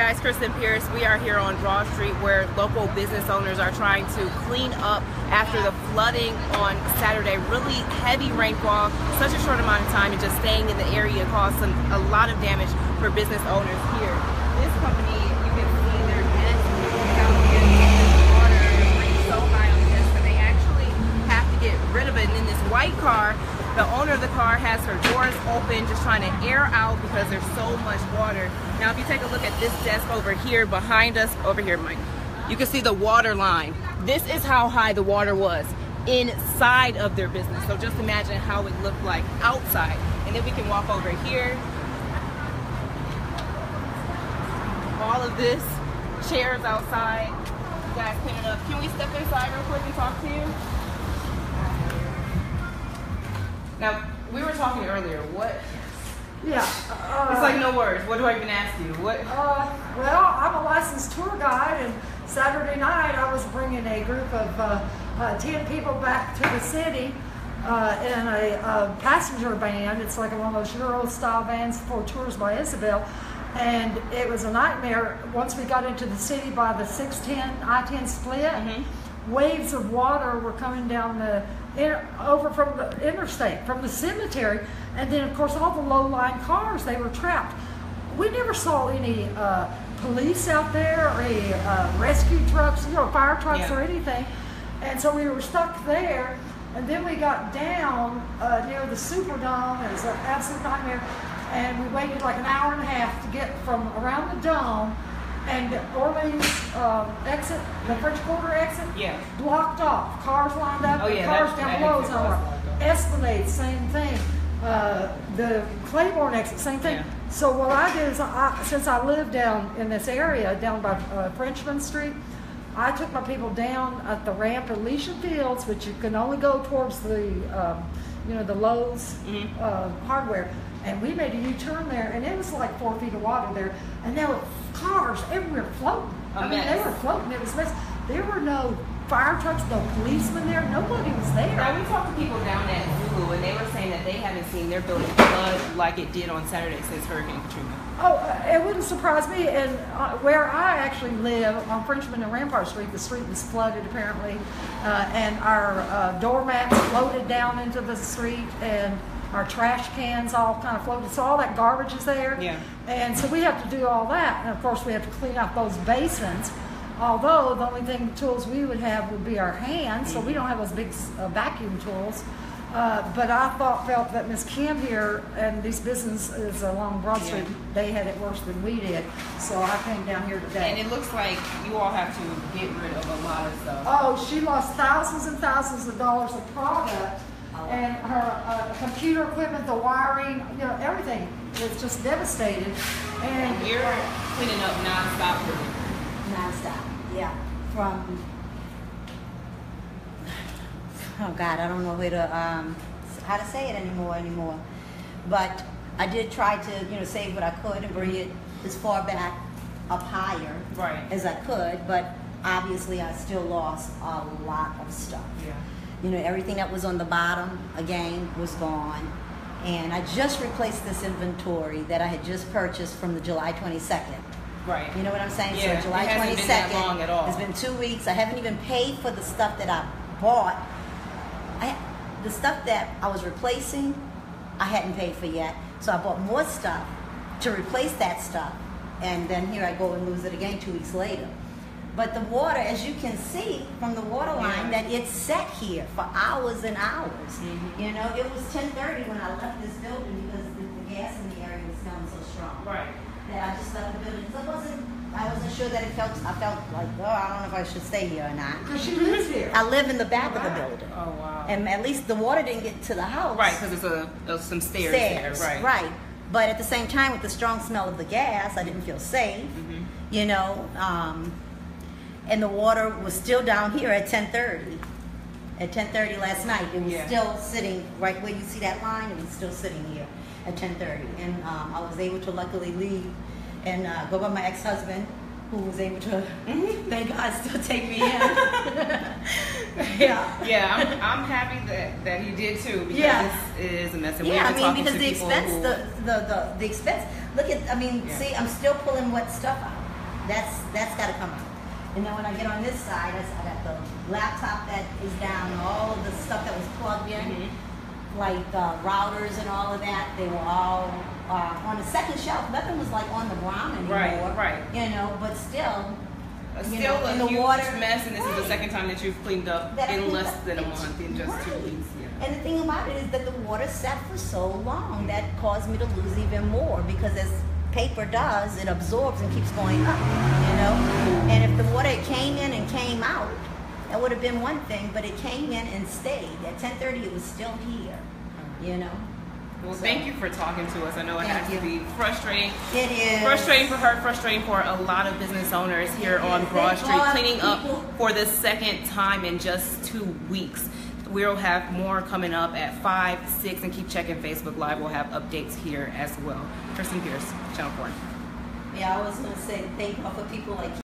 Guys, Kristen Pierce. We are here on Broad Street where local business owners are trying to clean up after the flooding on Saturday. Really heavy rainfall, such a short amount of time, and just staying in the area caused a lot of damage for business owners here. This company, you can see their vents out here in the water. They're pretty so high on this, and they actually have to get rid of it. And in this white car, the owner of the car has her doors open, just trying to air out because there's so much water. Now, if you take a look at this desk over here behind us, over here, Mike, you can see the water line. This is how high the water was inside of their business. So just imagine how it looked like outside. And then we can walk over here. All of this, chairs outside. You guys clean it up. Can we step inside real quick and talk to you? Now, we were talking earlier. What? Yeah. It's like no words. What do I even ask you? What? Well, I'm a licensed tour guide, and Saturday night I was bringing a group of 10 people back to the city in a passenger van. It's like one of those Euro-style vans for Tours by Isabel. And it was a nightmare. Once we got into the city by the 610 I-10 split, waves of water were coming down over from the interstate, from the cemetery, and then of course all the low-lying cars, they were trapped. We never saw any police out there or any rescue trucks, fire trucks or anything, and so we were stuck there. And then we got down near the Superdome. It was an absolute nightmare, and we waited like an hour and a half to get from around the dome. And Orleans exit, the French Quarter exit, blocked off. Cars lined up, cars down below. Esplanade, same thing. The Claiborne exit, same thing. Yeah. So what I did is, since I live down in this area, down by Frenchman Street, I took my people down at the ramp at Alicia Fields, which you can only go towards the, the Lowe's hardware. And we made a U-turn there, and it was like 4 feet of water there, and there were cars everywhere floating. They were floating. It was a mess. There were no fire trucks, no policemen there. Nobody was there. Now, we talked to people down at Zulu, and they were saying that they haven't seen their building flood like it did on Saturday since Hurricane Katrina. Oh, it wouldn't surprise me. And where I actually live, on Frenchman and Rampart Street, the street was flooded apparently, and our doormats floated down into the street, and our trash cans all kind of floated. So all that garbage is there. Yeah. And so we have to do all that. And of course we have to clean out those basins. Although the only tools we would have would be our hands. So we don't have those big vacuum tools. But I felt that Miss Kim here and these businesses along Broad Street, they had it worse than we did. So I came down here today. And it looks like you all have to get rid of a lot of stuff. Oh, she lost thousands and thousands of dollars of product. And her computer equipment, the wiring, everything was just devastated. And you're cleaning up nonstop. Nonstop, yeah. From oh God, I don't know how to say it anymore. But I did try to save what I could and bring it as far back up higher as I could. But obviously, I still lost a lot of stuff. Yeah. Everything that was on the bottom, again, was gone. And I just replaced this inventory that I had just purchased from the July 22nd. Right. You know what I'm saying? Yeah, so July 22nd, it hasn't been that long at all. It's been 2 weeks. I haven't even paid for the stuff that I bought. The stuff that I was replacing, I hadn't paid for yet. So I bought more stuff to replace that stuff. And then here I go and lose it again 2 weeks later. But the water, as you can see from the water line, that it's set here for hours and hours. It was 10:30 when I left this building because the gas in the area was smelling so strong. Right. That I just left the building. So I wasn't sure that I felt like, I don't know if I should stay here or not. Because she lives here. I live in the back of the building. Oh, wow. And at least the water didn't get to the house. Right, because there's some stairs there. Right. But at the same time, with the strong smell of the gas, I didn't feel safe. And the water was still down here at 10:30. At 10:30 last night, it was still sitting right where you see that line. It was still sitting here at 10:30, and I was able to luckily leave and go by my ex-husband, who was able to, thank God, still take me in. I'm happy that he did too, because it is a mess. And because the expense, the expense. Look at, see, I'm still pulling wet stuff out. That's got to come out. And then when I get on this side, I got the laptop that is down, all of the stuff that was plugged in, like routers and all of that. They were all on the second shelf. Nothing was like on the ground anymore. Right. You know, but still. Still a in the huge water, mess, and this is the second time that you've cleaned up in less than a month, in just 2 weeks. Yeah. And the thing about it is that the water sat for so long that caused me to lose even more, because as paper does, it absorbs and keeps going up, you know? And if the water came in and came out, that would have been one thing, but it came in and stayed. At 10:30, it was still here, you know? Well, thank you for talking to us. I know it has to be frustrating. It is. Frustrating for her, frustrating for a lot of business owners here on Broad Street, cleaning up for the second time in just 2 weeks. We'll have more coming up at 5, 6, and keep checking Facebook Live. We'll have updates here as well. Kristen Pierce, Channel 4. Yeah, I was going to say thank you for people like